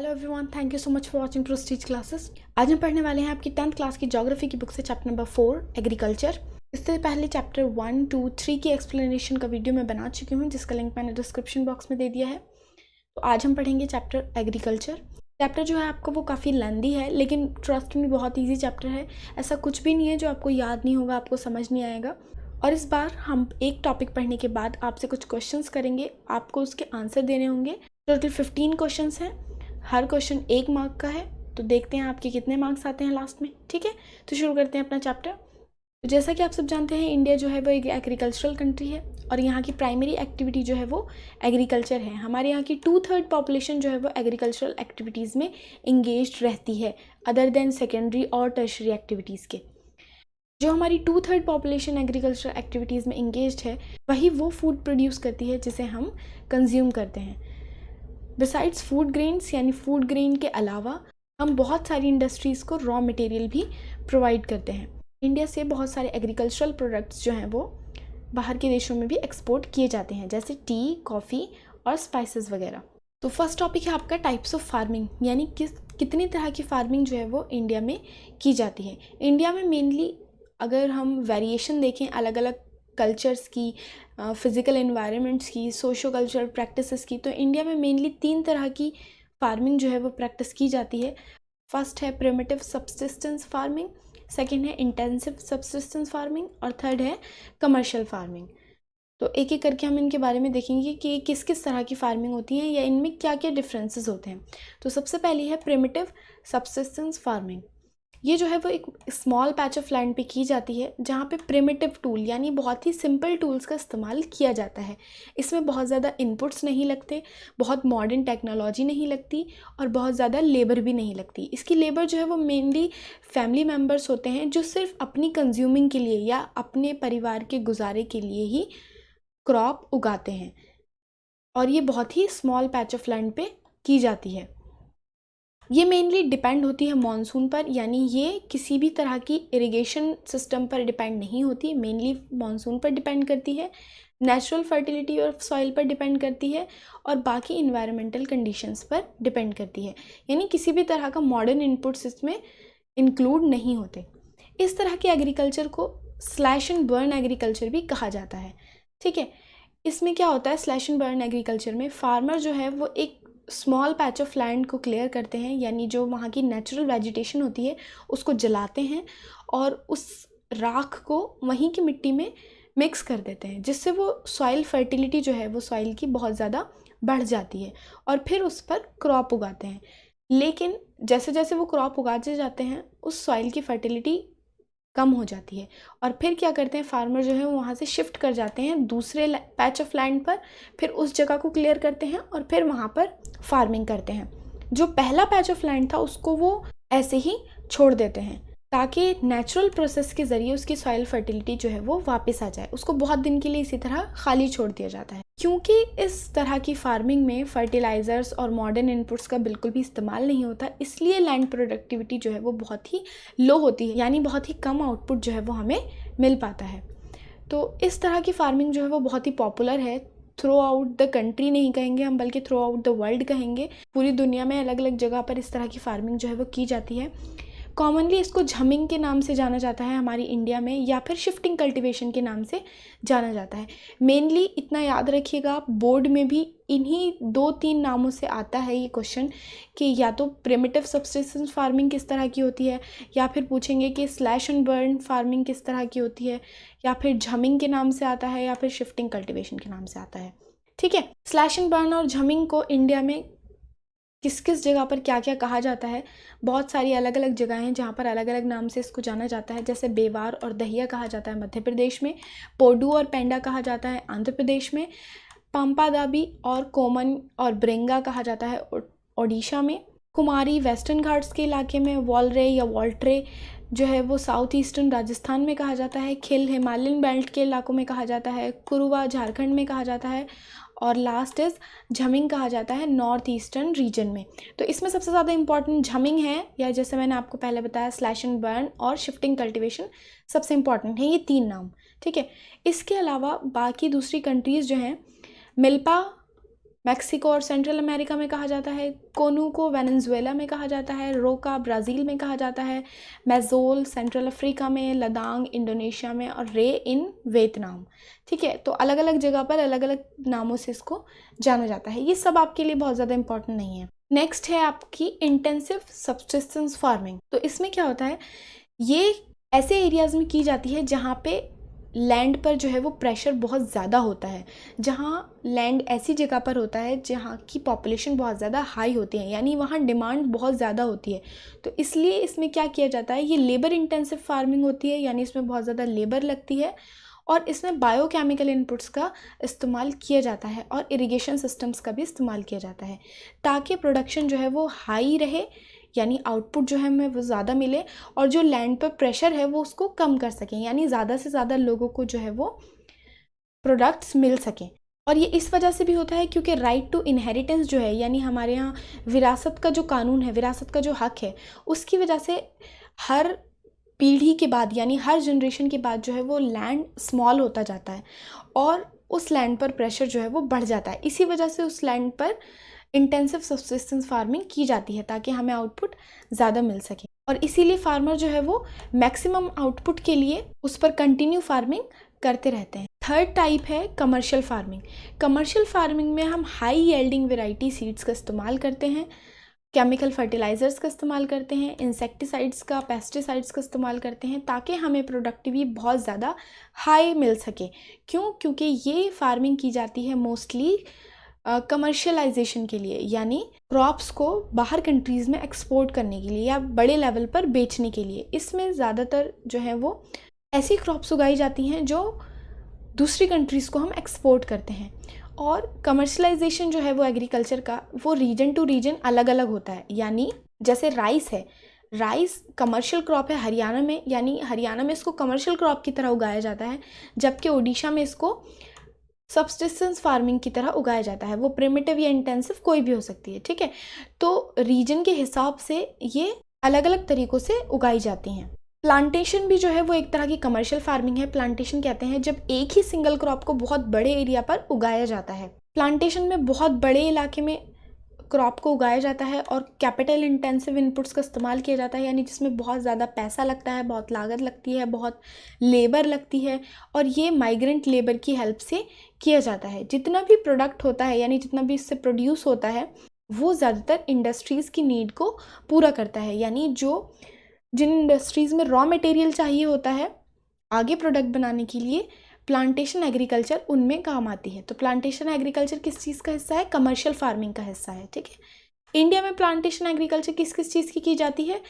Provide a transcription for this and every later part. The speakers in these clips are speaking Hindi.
Hello everyone, thank you so much for watching Prestige classes. आज हम पढ़ने वाले हैं आपकी 10th क्लास की ज्योग्राफी की बुक से चैप्टर नंबर 4 एग्रीकल्चर। इससे पहले चैप्टर 1, 2, 3 की एक्सप्लेनेशन का वीडियो मैं बना चुकी हूँ, जिसका लिंक मैंने डिस्क्रिप्शन बॉक्स में दे दिया है। तो आज हम पढ़ेंगे चैप्टर एग्रीकल्चर। चैप्टर जो है आपको वो काफ़ी लेंदी है, लेकिन ट्रस्ट में बहुत ईजी चैप्टर है। ऐसा कुछ भी नहीं है जो आपको याद नहीं होगा, आपको समझ नहीं आएगा। और इस बार हम एक टॉपिक पढ़ने के बाद आपसे कुछ क्वेश्चंस करेंगे, आपको उसके आंसर देने होंगे। टोटल 15 क्वेश्चंस हैं, हर क्वेश्चन 1 मार्क का है। तो देखते हैं आपके कितने मार्क्स आते हैं लास्ट में। ठीक है, तो शुरू करते हैं अपना चैप्टर। तो जैसा कि आप सब जानते हैं, इंडिया जो है वो एक एग्रीकल्चरल कंट्री है और यहाँ की प्राइमरी एक्टिविटी जो है वो एग्रीकल्चर है। हमारे यहाँ की 2/3 पॉपुलेशन जो है वो एग्रीकल्चरल एक्टिविटीज़ में इंगेज रहती है, अदर देन सेकेंडरी और टर्शरी एक्टिविटीज़ के। जो हमारी 2/3 पॉपुलेशन एग्रीकल्चरल एक्टिविटीज़ में इंगेज है, वही वो फूड प्रोड्यूस करती है जिसे हम कंज्यूम करते हैं। बिसाइड्स फूड ग्रेन्स, यानी फूड ग्रेन के अलावा हम बहुत सारी इंडस्ट्रीज़ को रॉ मटेरियल भी प्रोवाइड करते हैं। इंडिया से बहुत सारे एग्रीकल्चरल प्रोडक्ट्स जो हैं वो बाहर के देशों में भी एक्सपोर्ट किए जाते हैं, जैसे टी, कॉफ़ी और स्पाइसेस वगैरह। तो फर्स्ट टॉपिक है आपका टाइप्स ऑफ फार्मिंग, यानी कितनी तरह की फार्मिंग जो है वो इंडिया में की जाती है। इंडिया में मेनली अगर हम वेरिएशन देखें अलग अलग कल्चर्स की, फिज़िकल एनवायरनमेंट्स की, सोशो कल्चरल प्रैक्टिसेस की, तो इंडिया में मेनली 3 तरह की फार्मिंग जो है वो प्रैक्टिस की जाती है। फर्स्ट है प्रिमिटिव सब्सिस्टेंस फार्मिंग, सेकंड है इंटेंसिव सब्सिस्टेंस फार्मिंग और थर्ड है कमर्शियल फार्मिंग। तो एक एक करके हम इनके बारे में देखेंगे कि किस किस तरह की फार्मिंग होती है या इनमें क्या क्या डिफरेंसेस होते हैं। तो सबसे पहली है प्रिमिटिव सब्सिस्टेंस फार्मिंग। ये जो है वो एक स्मॉल पैच ऑफ लैंड पे की जाती है, जहाँ पे प्रिमिटिव टूल यानी बहुत ही सिंपल टूल्स का इस्तेमाल किया जाता है। इसमें बहुत ज़्यादा इनपुट्स नहीं लगते, बहुत मॉडर्न टेक्नोलॉजी नहीं लगती और बहुत ज़्यादा लेबर भी नहीं लगती। इसकी लेबर जो है वो मेनली फैमिली मेम्बर्स होते हैं, जो सिर्फ अपनी कंज्यूमिंग के लिए या अपने परिवार के गुजारे के लिए ही क्रॉप उगाते हैं, और ये बहुत ही स्मॉल पैच ऑफ लैंड पे की जाती है। ये मेनली डिपेंड होती है मॉनसून पर, यानी ये किसी भी तरह की इरिगेशन सिस्टम पर डिपेंड नहीं होती, मेनली मॉनसून पर डिपेंड करती है, नेचुरल फर्टिलिटी ऑफ सॉइल पर डिपेंड करती है और बाकी इन्वायरमेंटल कंडीशंस पर डिपेंड करती है। यानी किसी भी तरह का मॉडर्न इनपुट्स इसमें इंक्लूड नहीं होते। इस तरह के एग्रीकल्चर को स्लैश एंड बर्न एग्रीकल्चर भी कहा जाता है। ठीक है, इसमें क्या होता है, स्लैश एंड बर्न एग्रीकल्चर में फार्मर जो है वो एक स्मॉल पैच ऑफ लैंड को क्लियर करते हैं, यानी जो वहाँ की नेचुरल वेजिटेशन होती है उसको जलाते हैं और उस राख को वहीं की मिट्टी में मिक्स कर देते हैं, जिससे वो सॉइल फर्टिलिटी जो है वो सॉइल की बहुत ज़्यादा बढ़ जाती है और फिर उस पर क्रॉप उगाते हैं। लेकिन जैसे जैसे वो क्रॉप उगाते जाते हैं, उस सॉइल की फर्टिलिटी कम हो जाती है और फिर क्या करते हैं, फार्मर जो है वहाँ से शिफ्ट कर जाते हैं दूसरे पैच ऑफ लैंड पर, फिर उस जगह को क्लियर करते हैं और फिर वहाँ पर फार्मिंग करते हैं। जो पहला पैच ऑफ लैंड था उसको वो ऐसे ही छोड़ देते हैं, ताकि नेचुरल प्रोसेस के ज़रिए उसकी सॉइल फर्टिलिटी जो है वो वापस आ जाए। उसको बहुत दिन के लिए इसी तरह खाली छोड़ दिया जाता है। क्योंकि इस तरह की फार्मिंग में फर्टिलाइज़र्स और मॉडर्न इनपुट्स का बिल्कुल भी इस्तेमाल नहीं होता, इसलिए लैंड प्रोडक्टिविटी जो है वो बहुत ही लो होती है, यानी बहुत ही कम आउटपुट जो है वो हमें मिल पाता है। तो इस तरह की फार्मिंग जो है वो बहुत ही पॉपुलर है थ्रू आउट द कंट्री, नहीं कहेंगे हम बल्कि थ्रू आउट द वर्ल्ड कहेंगे। पूरी दुनिया में अलग अलग जगह पर इस तरह की फार्मिंग जो है वो की जाती है। कॉमनली इसको झमिंग के नाम से जाना जाता है हमारी इंडिया में, या फिर शिफ्टिंग कल्टीवेशन के नाम से जाना जाता है। मेनली इतना याद रखिएगा, आप बोर्ड में भी इन्हीं 2-3 नामों से आता है ये क्वेश्चन, कि या तो प्रिमिटिव सब्सिस्टेंस फार्मिंग किस तरह की होती है, या फिर पूछेंगे कि स्लैश एंड बर्न फार्मिंग किस तरह की होती है, या फिर झमिंग के नाम से आता है, या फिर शिफ्टिंग कल्टीवेशन के नाम से आता है। ठीक है, स्लैश एंड बर्न और झमिंग को इंडिया में किस किस जगह पर क्या क्या कहा जाता है, बहुत सारी अलग अलग जगह हैं जहाँ पर अलग अलग नाम से इसको जाना जाता है। जैसे बेवार और दहिया कहा जाता है मध्य प्रदेश में, पोडू और पेंडा कहा जाता है आंध्र प्रदेश में, पंपादाबी और कोमन और ब्रेंगा कहा जाता है ओडिशा में, कुमारी वेस्टर्न घाट्स के इलाके में, वॉलरे या वॉल्ट्रे जो है वो साउथ ईस्टर्न राजस्थान में कहा जाता है, खिल हिमालयन बेल्ट के इलाकों में कहा जाता है, कुरुवा झारखंड में कहा जाता है, और लास्ट इज झमिंग कहा जाता है नॉर्थ ईस्टर्न रीजन में। तो इसमें सबसे ज़्यादा इंपॉर्टेंट झमिंग है, या जैसे मैंने आपको पहले बताया स्लैश एंड बर्न और शिफ्टिंग कल्टीवेशन सबसे इंपॉर्टेंट है, ये 3 नाम। ठीक है, इसके अलावा बाकी दूसरी कंट्रीज़ जो हैं, मिल्पा मैक्सिको और सेंट्रल अमेरिका में कहा जाता है, कोनू को वेनेजुएला में कहा जाता है, रोका ब्राज़ील में कहा जाता है, मैज़ोल सेंट्रल अफ्रीका में, लदांग इंडोनेशिया में और रे इन वियतनाम। ठीक है, तो अलग अलग जगह पर अलग अलग नामों से इसको जाना जाता है। ये सब आपके लिए बहुत ज़्यादा इंपॉर्टेंट नहीं है। नेक्स्ट है आपकी इंटेंसिव सब्सिस्टेंस फार्मिंग। तो इसमें क्या होता है, ये ऐसे एरियाज़ में की जाती है जहाँ पे लैंड पर जो है वो प्रेशर बहुत ज़्यादा होता है, जहाँ लैंड ऐसी जगह पर होता है जहाँ की पॉपुलेशन बहुत ज़्यादा हाई होती है, यानी वहाँ डिमांड बहुत ज़्यादा होती है। तो इसलिए इसमें क्या किया जाता है, ये लेबर इंटेंसिव फार्मिंग होती है, यानी इसमें बहुत ज़्यादा लेबर लगती है और इसमें बायोकेमिकल इनपुट्स का इस्तेमाल किया जाता है और इरिगेशन सिस्टम्स का भी इस्तेमाल किया जाता है, ताकि प्रोडक्शन जो है वो हाई रहे, यानी आउटपुट जो है हमें वो ज़्यादा मिले, और जो लैंड पर प्रेशर है वो उसको कम कर सकें, यानी ज़्यादा से ज़्यादा लोगों को जो है वो प्रोडक्ट्स मिल सकें। और ये इस वजह से भी होता है क्योंकि राइट टू इनहेरिटेंस जो है, यानी हमारे यहाँ विरासत का जो कानून है, विरासत का जो हक है, उसकी वजह से हर पीढ़ी के बाद, यानी हर जनरेशन के बाद जो है वो लैंड स्मॉल होता जाता है और उस लैंड पर प्रेशर जो है वो बढ़ जाता है। इसी वजह से उस लैंड पर इंटेंसिव सब्सिस्टेंस फार्मिंग की जाती है, ताकि हमें आउटपुट ज़्यादा मिल सके। और इसीलिए फार्मर जो है वो मैक्सिमम आउटपुट के लिए उस पर कंटिन्यू फार्मिंग करते रहते हैं। थर्ड टाइप है कमर्शियल फार्मिंग। कमर्शियल फार्मिंग में हम हाई येल्डिंग वेराइटी सीड्स का इस्तेमाल करते हैं, केमिकल फर्टिलाइज़र्स का इस्तेमाल करते हैं, इंसेक्टिसाइड्स का, पेस्टिसाइड्स का इस्तेमाल करते हैं, ताकि हमें प्रोडक्टिविटी बहुत ज़्यादा हाई मिल सके। क्यों? क्योंकि ये फार्मिंग की जाती है मोस्टली कमर्शियलाइजेशन के लिए, यानी क्रॉप्स को बाहर कंट्रीज़ में एक्सपोर्ट करने के लिए या बड़े लेवल पर बेचने के लिए। इसमें ज़्यादातर जो है वो ऐसी क्रॉप्स उगाई जाती हैं जो दूसरी कंट्रीज़ को हम एक्सपोर्ट करते हैं। और कमर्शलाइजेशन जो है वो एग्रीकल्चर का, वो रीजन टू रीजन अलग अलग होता है। यानी जैसे राइस है, राइस कमर्शियल क्रॉप है हरियाणा में, यानी हरियाणा में इसको कमर्शियल क्रॉप की तरह उगाया जाता है, जबकि ओडिशा में इसको सब्सिस्टेंस फार्मिंग की तरह उगाया जाता है। वो प्रिमिटिव या इंटेंसिव कोई भी हो सकती है। ठीक है, तो रीजन के हिसाब से ये अलग अलग तरीक़ों से उगाई जाती हैं। प्लांटेशन भी जो है वो एक तरह की कमर्शियल फार्मिंग है। प्लांटेशन कहते हैं जब एक ही सिंगल क्रॉप को बहुत बड़े एरिया पर उगाया जाता है। प्लांटेशन में बहुत बड़े इलाके में क्रॉप को उगाया जाता है और कैपिटल इंटेंसिव इनपुट्स का इस्तेमाल किया जाता है, यानी जिसमें बहुत ज़्यादा पैसा लगता है, बहुत लागत लगती है, बहुत लेबर लगती है, और ये माइग्रेंट लेबर की हेल्प से किया जाता है। जितना भी प्रोडक्ट होता है, यानी जितना भी इससे प्रोड्यूस होता है, वो ज़्यादातर इंडस्ट्रीज़ की नीड को पूरा करता है। यानी जिन इंडस्ट्रीज़ में रॉ मटेरियल चाहिए होता है आगे प्रोडक्ट बनाने के लिए, प्लांटेशन एग्रीकल्चर उनमें काम आती है। तो प्लांटेशन एग्रीकल्चर किस चीज़ का हिस्सा है? कमर्शियल फार्मिंग का हिस्सा है। ठीक है, इंडिया में प्लांटेशन एग्रीकल्चर किस किस चीज़ की जाती है?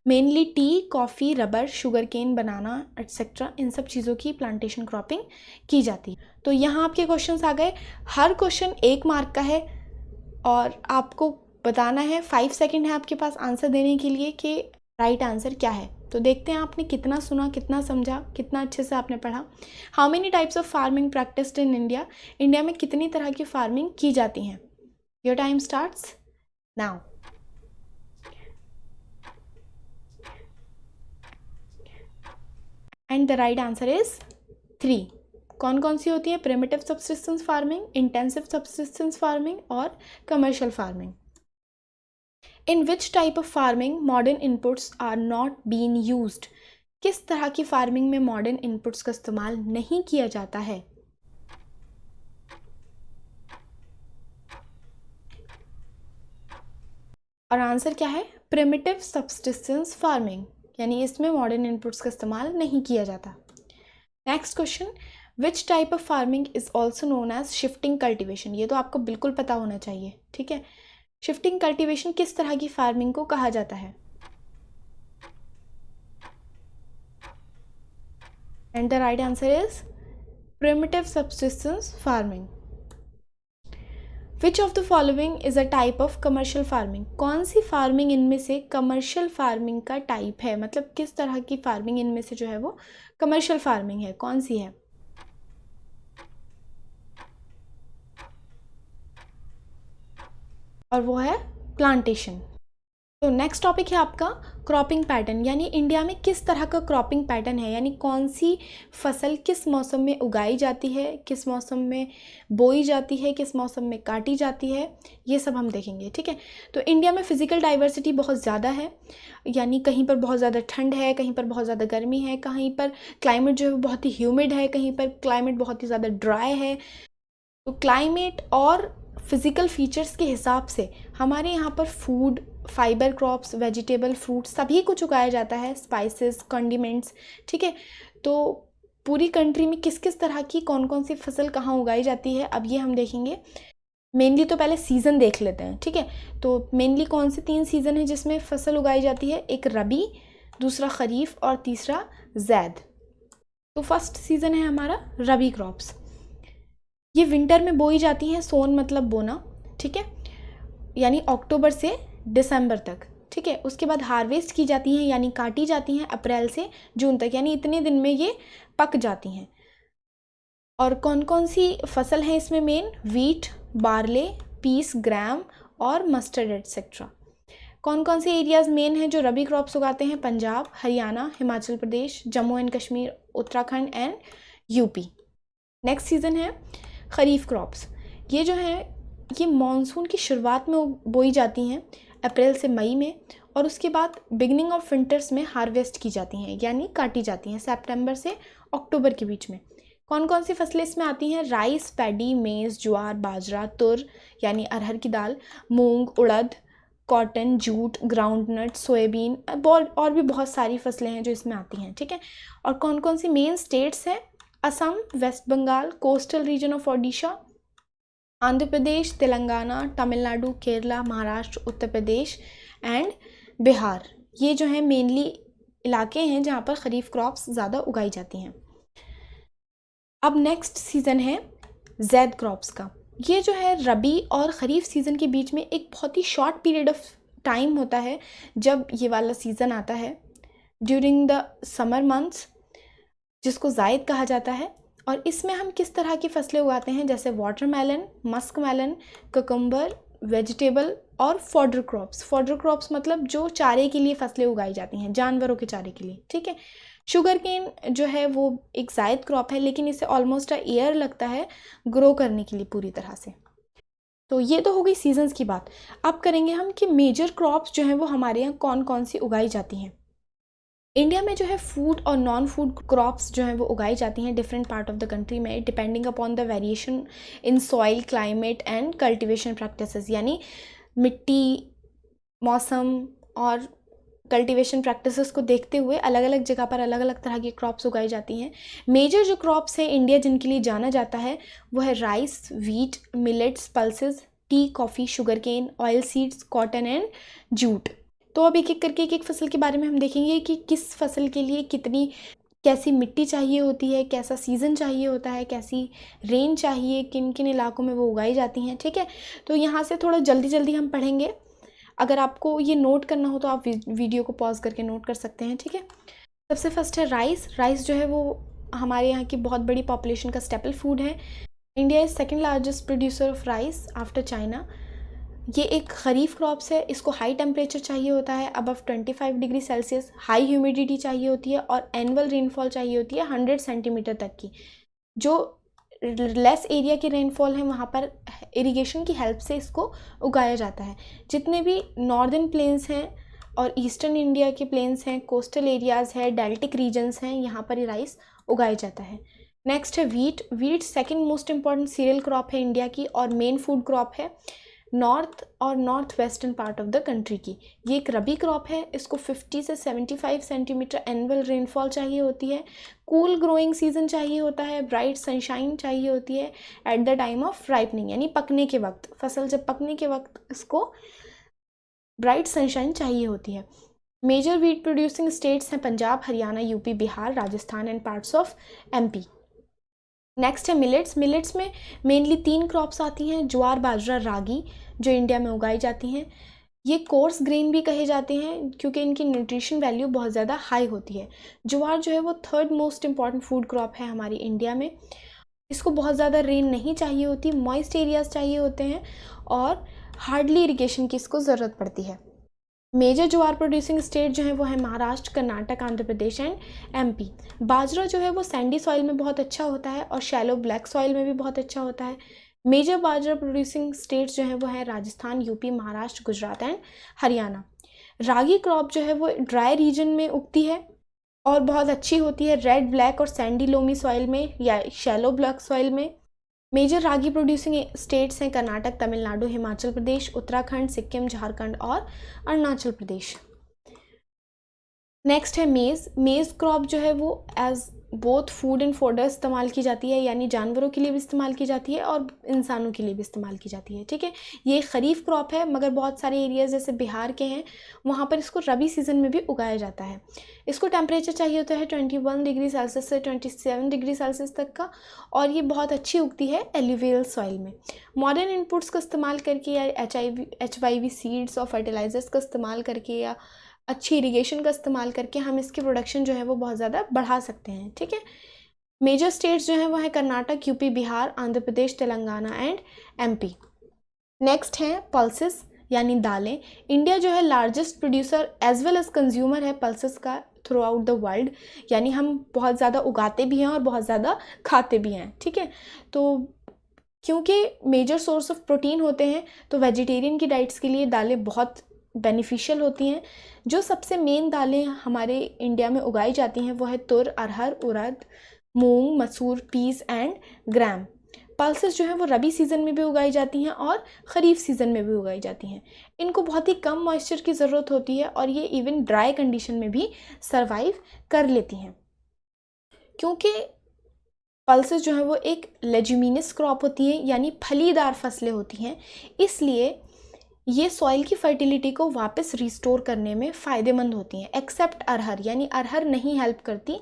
Mainly tea, coffee, rubber, sugar cane, banana etcetera, इन सब चीज़ों की प्लांटेशन क्रॉपिंग की जाती है। तो यहाँ आपके क्वेश्चंस आ गए। हर क्वेश्चन 1 मार्क का है और आपको बताना है, 5 सेकेंड है आपके पास आंसर देने के लिए कि राइट आंसर क्या है। तो देखते हैं आपने कितना सुना, कितना समझा, कितना अच्छे से आपने पढ़ा। How many types of farming practised in India? India में कितनी तरह की फार्मिंग की जाती हैं? Your time starts now. And the right answer is 3। कौन कौन सी होती है? Primitive subsistence farming, intensive subsistence farming और commercial farming. In which type of farming modern inputs are not being used? किस तरह की फार्मिंग में मॉडर्न इनपुट्स का इस्तेमाल नहीं किया जाता है? और आंसर क्या है? प्रिमिटिव सब्सिस्टेंस फार्मिंग, यानी इसमें मॉडर्न इनपुट्स का इस्तेमाल नहीं किया जाता। Next question, which type of farming is also known as shifting cultivation? ये तो आपको बिल्कुल पता होना चाहिए। ठीक है, शिफ्टिंग कल्टीवेशन किस तरह की फार्मिंग को कहा जाता है? And the right answer is primitive subsistence farming. Which of the following is a type of commercial farming? कौन सी फार्मिंग इनमें से कमर्शियल फार्मिंग का टाइप है? मतलब किस तरह की फार्मिंग इनमें से जो है वो कमर्शियल फार्मिंग है, कौन सी है? और वो है प्लांटेशन। तो नेक्स्ट टॉपिक है आपका क्रॉपिंग पैटर्न, यानी इंडिया में किस तरह का क्रॉपिंग पैटर्न है, यानी कौन सी फसल किस मौसम में उगाई जाती है, किस मौसम में बोई जाती है, किस मौसम में काटी जाती है, ये सब हम देखेंगे। ठीक है, तो इंडिया में फिज़िकल डाइवर्सिटी बहुत ज़्यादा है, यानी कहीं पर बहुत ज़्यादा ठंड है, कहीं पर बहुत ज़्यादा गर्मी है, कहीं पर क्लाइमेट जो है बहुत ही ह्यूमिड है, कहीं पर क्लाइमेट बहुत ही ज़्यादा ड्राई है। तो क्लाइमेट और फिज़िकल फीचर्स के हिसाब से हमारे यहाँ पर food, fibre crops, vegetable, fruit सभी कुछ उगाया जाता है, स्पाइसेस, कंडीमेंट्स। ठीक है, तो पूरी कंट्री में किस किस तरह की कौन कौन सी फसल कहाँ उगाई जाती है, अब ये हम देखेंगे। मेनली तो पहले सीज़न देख लेते हैं। ठीक है, तो मेनली कौन से 3 सीज़न है जिसमें फसल उगाई जाती है, एक रबी, दूसरा खरीफ और तीसरा जैद। तो फर्स्ट सीज़न है हमारा रबी क्रॉप्स। ये विंटर में बोई जाती हैं, सोन मतलब बोना। ठीक है, यानी अक्टूबर से दिसंबर तक। ठीक है, उसके बाद हार्वेस्ट की जाती हैं, यानी काटी जाती हैं अप्रैल से जून तक, यानी इतने दिन में ये पक जाती हैं। और कौन कौन सी फसल है इसमें मेन, वीट, बार्ले, पीस, ग्राम और मस्टर्ड एटसेट्रा। कौन कौन से एरियाज़ मेन हैं जो रबी क्रॉप्स उगाते हैं, Punjab, Haryana, Himachal Pradesh, Jammu and Kashmir, Uttarakhand and UP. Next season है खरीफ क्रॉप्स। ये जो है ये मॉनसून की शुरुआत में बोई जाती हैं, अप्रैल से मई में, और उसके बाद बिगनिंग ऑफ विंटर्स में हार्वेस्ट की जाती हैं, यानी काटी जाती हैं सितंबर से अक्टूबर के बीच में। कौन कौन सी फसलें इसमें आती हैं, राइस, पैडी, मेज़, ज्वार, बाजरा, तुर यानी अरहर की दाल, मूंग, उड़द, कॉटन, जूट, ग्राउंडनट, सोयाबीन और भी बहुत सारी फसलें हैं जो इसमें आती हैं। ठीक है, और कौन कौन सी मेन स्टेट्स हैं, Assam, west Bengal, coastal region of Odisha, Andhra Pradesh, Telangana, Tamil Nadu, Kerala, Maharashtra, Uttar Pradesh and Bihar. ये जो है मेनली इलाके हैं जहाँ पर खरीफ क्रॉप्स ज़्यादा उगाई जाती हैं। अब नेक्स्ट सीज़न है जैद क्रॉप्स का। ये जो है रबी और ख़रीफ सीज़न के बीच में एक बहुत ही शॉर्ट पीरियड ऑफ टाइम होता है जब ये वाला सीज़न आता है, ड्यूरिंग द समर मंथ्स, जिसको जायद कहा जाता है। और इसमें हम किस तरह की फसलें उगाते हैं, जैसे watermelon, musk melon, cucumber, vegetable और फॉडर क्रॉप्स। फॉडर क्रॉप्स मतलब जो चारे के लिए फसलें उगाई जाती हैं, जानवरों के चारे के लिए। ठीक है, शुगर केन जो है वो एक जायद क्रॉप है, लेकिन इसे ऑलमोस्ट अ ईयर लगता है ग्रो करने के लिए पूरी तरह से। तो ये तो हो गई सीजन्स की बात। अब करेंगे हम कि मेजर क्रॉप्स जो हैं वो हमारे यहाँ कौन कौन सी उगाई जाती हैं। इंडिया में जो है फूड और नॉन फूड क्रॉप्स जो हैं वो उगाई जाती हैं different part of the country में, depending upon the variation in soil, climate and cultivation practices, यानी मिट्टी, मौसम और कल्टीवेशन प्रैक्टिसेस को देखते हुए अलग अलग जगह पर अलग अलग तरह की क्रॉप्स उगाई जाती हैं। मेजर जो क्रॉप्स हैं इंडिया जिनके लिए जाना जाता है वो है rice, wheat, millets, pulses, tea, coffee, sugar cane, oil seeds, cotton and jute. तो अब एक एक करके एक एक फसल के बारे में हम देखेंगे कि किस फसल के लिए कितनी कैसी मिट्टी चाहिए होती है, कैसा सीज़न चाहिए होता है, कैसी रेन चाहिए, किन किन इलाकों में वो उगाई जाती हैं। ठीक है, तो यहाँ से थोड़ा जल्दी जल्दी हम पढ़ेंगे। अगर आपको ये नोट करना हो तो आप वीडियो को पॉज करके नोट कर सकते हैं। ठीक है, सबसे फर्स्ट है राइस। राइस जो है वो हमारे यहाँ की बहुत बड़ी पॉपुलेशन का स्टेपल फूड है। India is second largest producer of rice after China. ये एक खरीफ क्रॉप्स है, इसको हाई टेम्परेचर चाहिए होता है, above 25 degree Celsius, high humidity चाहिए होती है और एनुअल रेनफॉल चाहिए होती है 100 सेंटीमीटर तक की। जो लेस एरिया की रेनफॉल है वहाँ पर इरिगेशन की हेल्प से इसको उगाया जाता है। जितने भी नॉर्दर्न प्लेन्स हैं और ईस्टर्न इंडिया के प्लेन्स हैं, कोस्टल एरियाज़ है, डेल्टिक रीजन्स हैं, यहाँ पर ये राइस उगाया जाता है। नेक्स्ट है wheat. Wheat second most important cereal crop है इंडिया की और मेन फूड क्रॉप है नॉर्थ और north western part of the country की। ये एक रबी क्रॉप है, इसको 50 से 75 सेंटीमीटर एनुअल रेनफॉल चाहिए होती है, कूल ग्रोइंग सीजन चाहिए होता है, ब्राइट सनशाइन चाहिए होती है at the time of ripening, यानी पकने के वक्त, फसल जब पकने के वक्त इसको ब्राइट सनशाइन चाहिए होती है। मेजर वीट प्रोड्यूसिंग स्टेट्स हैं Punjab, Haryana, UP, Bihar, Rajasthan and parts of MP. Next है मिलेट्स। मिलेट्स में मेनली 3 क्रॉप्स आती हैं, ज्वार, बाजरा, रागी, जो इंडिया में उगाई जाती हैं। ये कोर्स ग्रेन भी कहे जाते हैं क्योंकि इनकी न्यूट्रिशन वैल्यू बहुत ज़्यादा हाई होती है। ज्वार जो है वो third most important food crop है हमारी इंडिया में। इसको बहुत ज़्यादा रेन नहीं चाहिए होती, मॉइस्ट एरियाज़ चाहिए होते हैं और हार्डली इरिगेशन की इसको ज़रूरत पड़ती है। मेजर ज्वार प्रोड्यूसिंग स्टेट जो है वो है महाराष्ट्र, कर्नाटक, आंध्र प्रदेश एंड एमपी। बाजरा जो है वो सैंडी सॉइल में बहुत अच्छा होता है और शैलो ब्लैक सॉइल में भी बहुत अच्छा होता है। मेजर बाजरा प्रोड्यूसिंग स्टेट्स जो है वो है Rajasthan, UP, Maharashtra, Gujarat and Haryana. Ragi crop जो है वो ड्राई रीजन में उगती है और बहुत अच्छी होती है रेड, ब्लैक और सैंडी लोमी सॉइल में या शैलो ब्लैक सॉइल में। मेजर रागी प्रोड्यूसिंग स्टेट्स हैं कर्नाटक, तमिलनाडु, हिमाचल प्रदेश, उत्तराखंड, सिक्किम, झारखंड और अरुणाचल प्रदेश। नेक्स्ट है मेज़। मेज़ क्रॉप जो है वो as both food and fodder इस्तेमाल की जाती है, यानी जानवरों के लिए भी इस्तेमाल की जाती है और इंसानों के लिए भी इस्तेमाल की जाती है। ठीक है, ये खरीफ क्रॉप है मगर बहुत सारे एरियाज जैसे बिहार के हैं वहाँ पर इसको रबी सीज़न में भी उगाया जाता है। इसको टेम्परेचर चाहिए होता है 21 डिग्री सेल्सियस से 27 डिग्री सेल्सियस तक का और ये बहुत अच्छी उगती है एल्यूवियल सॉइल में। मॉडर्न इनपुट्स का इस्तेमाल करके या HYV सीड्स और फर्टिलाइजर्स का इस्तेमाल करके या अच्छी इरिगेशन का इस्तेमाल करके हम इसकी प्रोडक्शन जो है वो बहुत ज़्यादा बढ़ा सकते हैं। ठीक है, मेजर स्टेट्स जो हैं वो है Karnataka, UP, Bihar, Andhra Pradesh, Telangana and MP. Next हैं पल्सेस यानी दालें। इंडिया जो है largest producer as well as consumer है पल्सेस का थ्रू आउट द वर्ल्ड, यानी हम बहुत ज़्यादा उगाते भी हैं और बहुत ज़्यादा खाते भी हैं। ठीक है, तो क्योंकि मेजर सोर्स ऑफ प्रोटीन होते हैं तो वेजिटेरियन की डाइट्स के लिए दालें बहुत बेनिफिशियल होती हैं। जो सबसे मेन दालें हमारे इंडिया में उगाई जाती हैं वो है तुर, अरहर, उड़द, मूंग, मसूर, पीस एंड ग्राम। पल्सेस जो है वो रबी सीज़न में भी उगाई जाती हैं और ख़रीफ सीज़न में भी उगाई जाती हैं। इनको बहुत ही कम मॉइस्चर की ज़रूरत होती है और ये इवन ड्राई कंडीशन में भी सर्वाइव कर लेती हैं। क्योंकि पल्सेस जो है वो एक लेज्यूमिनस क्रॉप होती हैं यानी फलीदार फसलें होती हैं, इसलिए ये सॉइल की फर्टिलिटी को वापस रिस्टोर करने में फ़ायदेमंद होती हैं। एक्सेप्ट अरहर, यानी अरहर नहीं हेल्प करती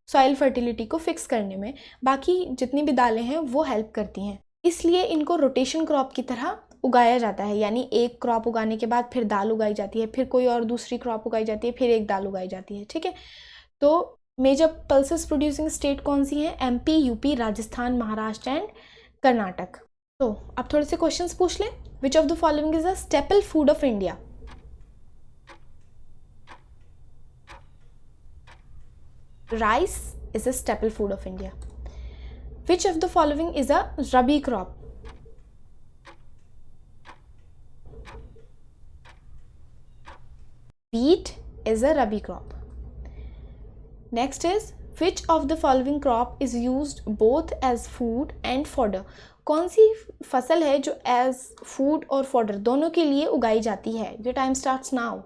सॉइल फर्टिलिटी को फिक्स करने में, बाकी जितनी भी दालें हैं वो हेल्प करती हैं। इसलिए इनको रोटेशन क्रॉप की तरह उगाया जाता है, यानी एक क्रॉप उगाने के बाद फिर दाल उगाई जाती है, फिर कोई और दूसरी क्रॉप उगाई जाती है, फिर एक दाल उगाई जाती है। ठीक है, तो मेजर पल्सेस प्रोड्यूसिंग स्टेट कौन सी हैं? MP, UP, Rajasthan, Maharashtra and Karnataka. तो अब थोड़े से क्वेश्चंस पूछ लें। Which of the following is a staple food of India? Rice is a staple food of India. Which of the following is a rabi crop? Wheat is a rabi crop. Next is, which of the following crop is used both as food and fodder? कौन सी फसल है जो एज फूड और फॉडर दोनों के लिए उगाई जाती है? Your time starts now.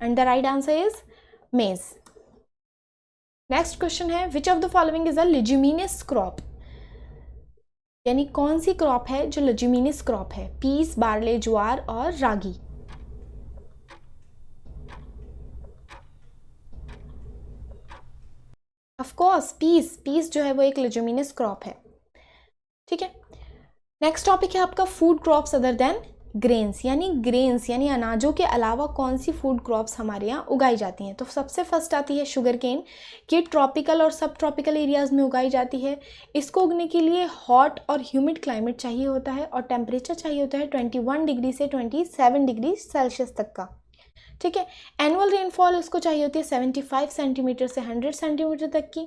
And the right answer is maize. Next question है, which of the following is a leguminous crop? यानी कौन सी क्रॉप है जो लेज्यूमिनस क्रॉप है? पीस, बार्ले, ज्वार और रागी। ऑफ कोर्स पीस जो है वो एक लेज्यूमिनस क्रॉप है। ठीक है, नेक्स्ट टॉपिक है आपका food crops other than grains, यानी अनाजों के अलावा कौन सी फूड क्रॉप्स हमारे यहाँ उगाई जाती हैं। तो सबसे फर्स्ट आती है शुगर केन, कि ट्रॉपिकल और सब ट्रॉपिकल एरियाज़ में उगाई जाती है। इसको उगने के लिए हॉट और ह्यूमिड क्लाइमेट चाहिए होता है और टेम्परेचर चाहिए होता है 21 डिग्री से 27 डिग्री सेल्सियस तक का। ठीक है, एनुअल रेनफॉल इसको चाहिए होती है 75 सेंटीमीटर से 100 सेंटीमीटर तक की,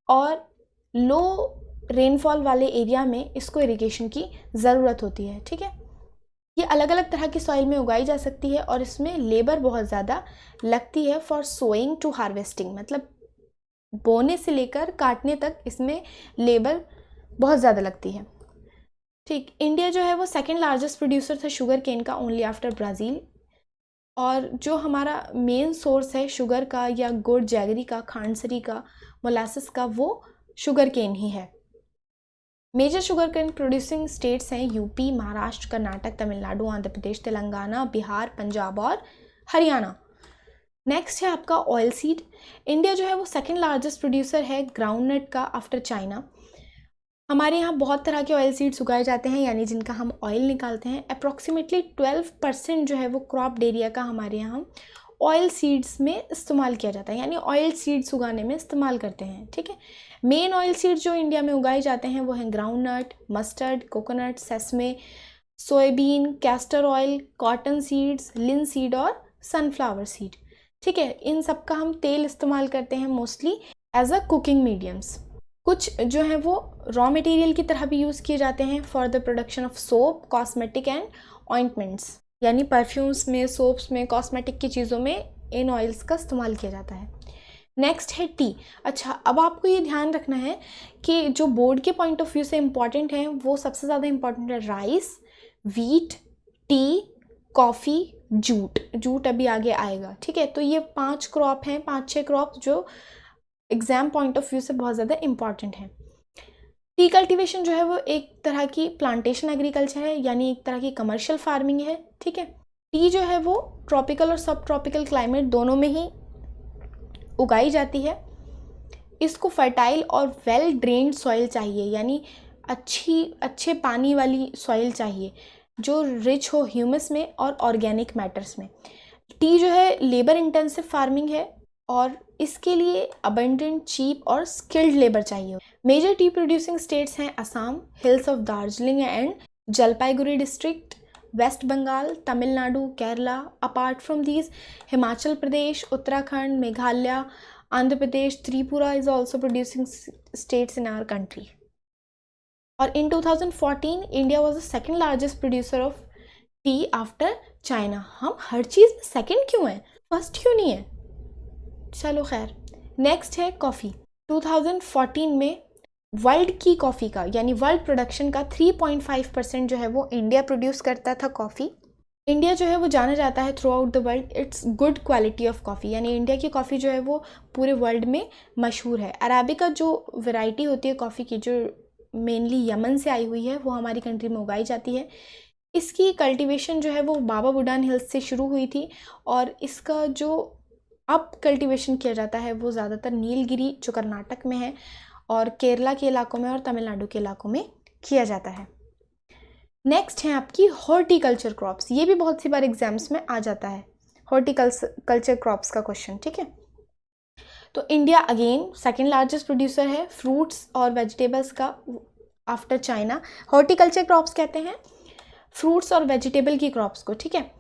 और लो रेनफॉल वाले एरिया में इसको इरिगेशन की ज़रूरत होती है। ठीक है, ये अलग अलग तरह की सॉइल में उगाई जा सकती है और इसमें लेबर बहुत ज़्यादा लगती है फॉर सोइंग टू हार्वेस्टिंग, मतलब बोने से लेकर काटने तक इसमें लेबर बहुत ज़्यादा लगती है। ठीक, इंडिया जो है वो सेकेंड लार्जेस्ट प्रोड्यूसर था शुगर केन का, ओनली आफ्टर ब्राज़ील। और जो हमारा मेन सोर्स है शुगर का या गुड़, जैगरी का, खांडसरी का, मोलासिस का, वो शुगर केन ही है। Major sugar cane producing states हैं यूपी, महाराष्ट्र, कर्नाटक, तमिलनाडु, आंध्र प्रदेश, तेलंगाना, बिहार, पंजाब और हरियाणा। नेक्स्ट है आपका ऑयल सीड। इंडिया जो है वो सेकेंड लार्जेस्ट प्रोड्यूसर है ग्राउंडनट का आफ्टर चाइना। हमारे यहाँ बहुत तरह के ऑयल सीड्स उगाए जाते हैं, यानी जिनका हम ऑयल निकालते हैं। अप्रॉक्सीमेटली 12% जो है वो क्रॉप एरिया का हमारे यहाँ ऑयल सीड्स में इस्तेमाल किया जाता है, यानी ऑयल सीड्स उगाने में इस्तेमाल करते हैं। ठीक है, मेन ऑयल सीड जो इंडिया में उगाए जाते हैं वो हैं groundnut, mustard, coconut, sesame, soybean, castor oil, cotton seeds, linseed और सनफ्लावर सीड। ठीक है, इन सब का हम तेल इस्तेमाल करते हैं mostly as a cooking mediums. कुछ जो है वो रॉ मटेरियल की तरह भी यूज़ किए जाते हैं for the production of soap, cosmetic and ointments, यानी परफ्यूम्स में, सोप्स में, कॉस्मेटिक की चीज़ों में इन ऑयल्स का इस्तेमाल किया जाता है। नेक्स्ट है टी। अच्छा, अब आपको ये ध्यान रखना है कि जो बोर्ड के पॉइंट ऑफ व्यू से इम्पॉर्टेंट है वो सबसे ज़्यादा इम्पॉर्टेंट है rice, wheat, T, coffee, jute अभी आगे आएगा। ठीक है, तो ये 5 क्रॉप हैं, 5-6 क्रॉप जो एग्जाम पॉइंट ऑफ व्यू से बहुत ज़्यादा इम्पॉर्टेंट है। टी कल्टीवेशन जो है वो एक तरह की प्लांटेशन एग्रीकल्चर है, यानी एक तरह की कमर्शियल फार्मिंग है। ठीक है, टी जो है वो ट्रॉपिकल और सब ट्रॉपिकल क्लाइमेट दोनों में ही उगाई जाती है। इसको फर्टाइल और वेल ड्रेन्ड सॉइल चाहिए, यानी अच्छे पानी वाली सॉइल चाहिए जो रिच हो ह्यूमस में और ऑर्गेनिक मैटर्स में। टी जो है लेबर इंटेंसिव फार्मिंग है और इसके लिए अबंडेंट, चीप और स्किल्ड लेबर चाहिए। मेजर टी प्रोड्यूसिंग स्टेट्स हैं Assam, hills of Darjeeling and Jalpaiguri district, west Bengal, Tamil Nadu, Kerala. Apart from these Himachal Pradesh, Uttarakhand, Meghalaya, Andhra Pradesh, Tripura is also producing states in our country. और in 2014 India was the second largest producer of tea after China. हम हर चीज़ में सेकेंड क्यों हैं, फर्स्ट क्यों नहीं है? चलो खैर, नेक्स्ट है कॉफ़ी। 2014 में वर्ल्ड की कॉफ़ी का, यानी वर्ल्ड प्रोडक्शन का 3.5% जो है वो इंडिया प्रोड्यूस करता था कॉफ़ी। इंडिया जो है वो जाना जाता है through out the world it's good quality of coffee, यानी इंडिया की कॉफ़ी जो है वो पूरे वर्ल्ड में मशहूर है। अराबिका जो वैरायटी होती है कॉफ़ी की, जो मेनली यमन से आई हुई है, वो हमारी कंट्री में उगाई जाती है। इसकी कल्टीवेशन जो है वो बाबा बुडान हिल्स से शुरू हुई थी और इसका जो अब कल्टीवेशन किया जाता है वो ज़्यादातर नीलगिरी जो कर्नाटक में है और केरला के इलाकों में और तमिलनाडु के इलाकों में किया जाता है। नेक्स्ट है आपकी हॉर्टिकल्चर क्रॉप्स। ये भी बहुत सी बार एग्जाम्स में आ जाता है, हॉर्टिकल्चर क्रॉप्स का क्वेश्चन। ठीक है, तो India again second largest producer है फ्रूट्स और वेजिटेबल्स का आफ्टर चाइना। हॉर्टिकल्चर क्रॉप्स कहते हैं फ्रूट्स और वेजिटेबल की क्रॉप्स को। ठीक है,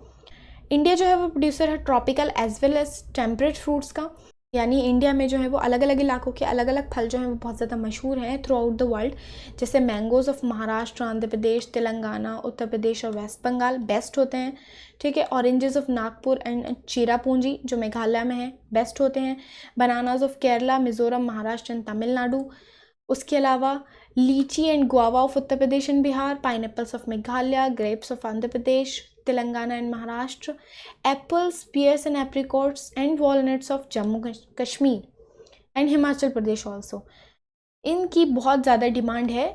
इंडिया जो है वो प्रोड्यूसर है tropical as well as temperate fruits का, यानी इंडिया में जो है वो अलग अलग इलाकों के अलग अलग फल जो हैं वो बहुत ज़्यादा मशहूर हैं थ्रू आउट द वर्ल्ड। जैसे मैंगोज़ ऑफ महाराष्ट्र, आंध्र प्रदेश, तेलंगाना, उत्तर प्रदेश और वेस्ट बंगाल बेस्ट होते हैं। ठीक है, oranges of Nagpur and Cherrapunji जो मेघालय में है बेस्ट होते हैं। Bananas of Kerala, Mizoram, Maharashtra and Tamil Nadu. उसके अलावा litchi and guava of Uttar Pradesh and Bihar, pineapples of Meghalaya, grapes of Andhra Pradesh, Telangana and Maharashtra, apples, pears and apricots and walnuts of Jammu Kashmir and Himachal Pradesh also. इनकी बहुत ज़्यादा डिमांड है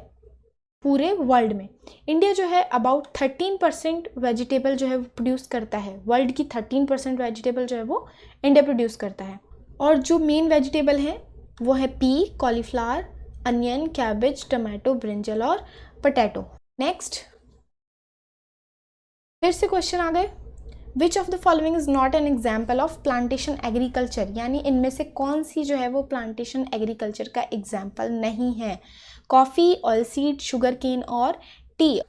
पूरे वर्ल्ड में। इंडिया जो है अबाउट 13% वेजिटेबल जो है वो प्रोड्यूस करता है। वर्ल्ड की 13% वेजिटेबल जो है वो इंडिया प्रोड्यूस करता है। और जो मेन वेजिटेबल हैं वो है P, cauliflower, onion, cabbage, tomato, brinjal और पोटैटो। नेक्स्ट फिर से क्वेश्चन आ गए, विच of the following is not an example of plantation agriculture, यानी इनमें से कौन सी जो है वो प्लांटेशन एग्रीकल्चर का एग्जाम्पल नहीं है? Coffee, oil seed, sugar cane और tea.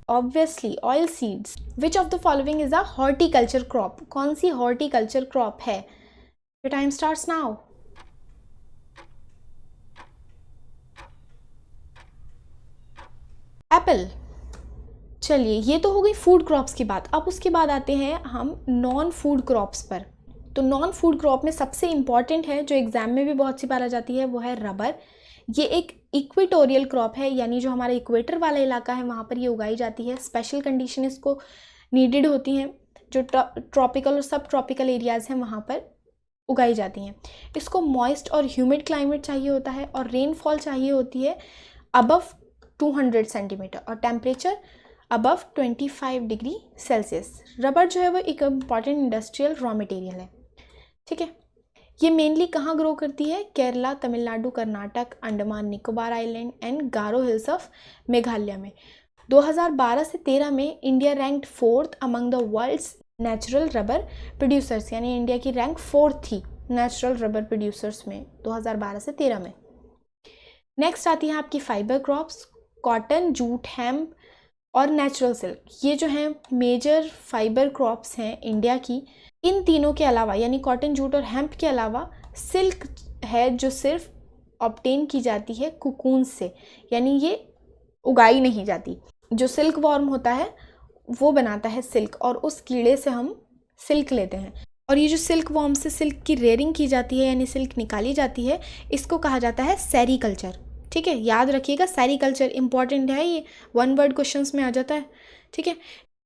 Obviously oil seeds. Which of the following is a horticulture crop, कौन सी हॉर्टिकल्चर क्रॉप है? Your time starts now. Apple. चलिए, ये तो हो गई फूड क्रॉप्स की बात। अब उसके बाद आते हैं हम नॉन फूड क्रॉप्स पर। तो नॉन फूड क्रॉप में सबसे इम्पॉर्टेंट है जो एग्जाम में भी बहुत सी बार आ जाती है वो है रबर। ये एक इक्वेटोरियल क्रॉप है, यानी जो हमारा इक्वेटर वाला इलाका है वहाँ पर ये उगाई जाती है। स्पेशल कंडीशन इसको नीडेड होती हैं, जो ट्रॉपिकल और सब ट्रॉपिकल एरियाज़ हैं वहाँ पर उगाई जाती हैं। इसको मॉइस्ट और ह्यूमिड क्लाइमेट चाहिए होता है और रेनफॉल चाहिए होती है अबव 200 सेंटीमीटर और temperature above 25 degree Celsius. Rubber जो है वो एक इम्पॉर्टेंट इंडस्ट्रियल रॉ मटेरियल है। ठीक है, ये मेनली कहाँ ग्रो करती है? Kerala, Tamil Nadu, Karnataka, Andaman Nicobar island and Garo hills of Meghalaya में। 2012 से 13 में India ranked 4th among the world's natural rubber producers, यानी इंडिया की रैंक 4 थी नेचुरल रबर प्रोड्यूसर्स में 2012 से 13 में। नेक्स्ट आती है आपकी fibre crops, cotton, jute, hemp और नेचुरल सिल्क। ये जो हैं मेजर फाइबर क्रॉप्स हैं इंडिया की। इन तीनों के अलावा यानी कॉटन, जूट और हेम्प के अलावा सिल्क है जो सिर्फ ऑब्टेन की जाती है कुकून से, यानी ये उगाई नहीं जाती। जो सिल्क वॉर्म होता है वो बनाता है सिल्क और उस कीड़े से हम सिल्क लेते हैं। और ये जो सिल्क वॉर्म से सिल्क की रेयरिंग की जाती है यानी सिल्क निकाली जाती है, इसको कहा जाता है सेरीकल्चर। ठीक है, याद रखिएगा सेरीकल्चर इंपॉर्टेंट है, ये 1 वर्ड क्वेश्चंस में आ जाता है। ठीक है,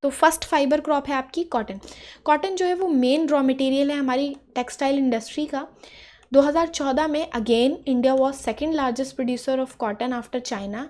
तो फर्स्ट फाइबर क्रॉप है आपकी कॉटन। कॉटन जो है वो मेन रॉ मटेरियल है हमारी टेक्सटाइल इंडस्ट्री का। 2014 में again India was second largest producer of cotton after China.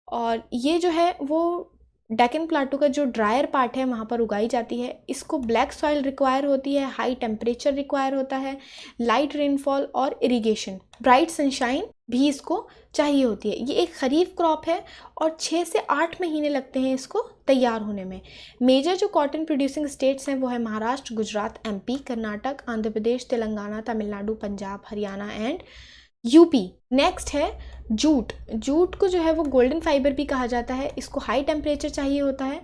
और ये जो है वो डेक्कन प्लाटू का जो ड्रायर पार्ट है वहाँ पर उगाई जाती है। इसको ब्लैक सॉइल रिक्वायर होती है, हाई टेम्परेचर रिक्वायर होता है, लाइट रेनफॉल और इरिगेशन, ब्राइट सनशाइन भी इसको चाहिए होती है। ये एक खरीफ क्रॉप है और 6 से 8 महीने लगते हैं इसको तैयार होने में। मेजर जो कॉटन प्रोड्यूसिंग स्टेट्स हैं वो है Maharashtra, Gujarat, MP, Karnataka, Andhra Pradesh, Telangana, Tamil Nadu, Punjab, Haryana and UP. Next है जूट। जूट को जो है वो गोल्डन फाइबर भी कहा जाता है। इसको हाई टेम्परेचर चाहिए होता है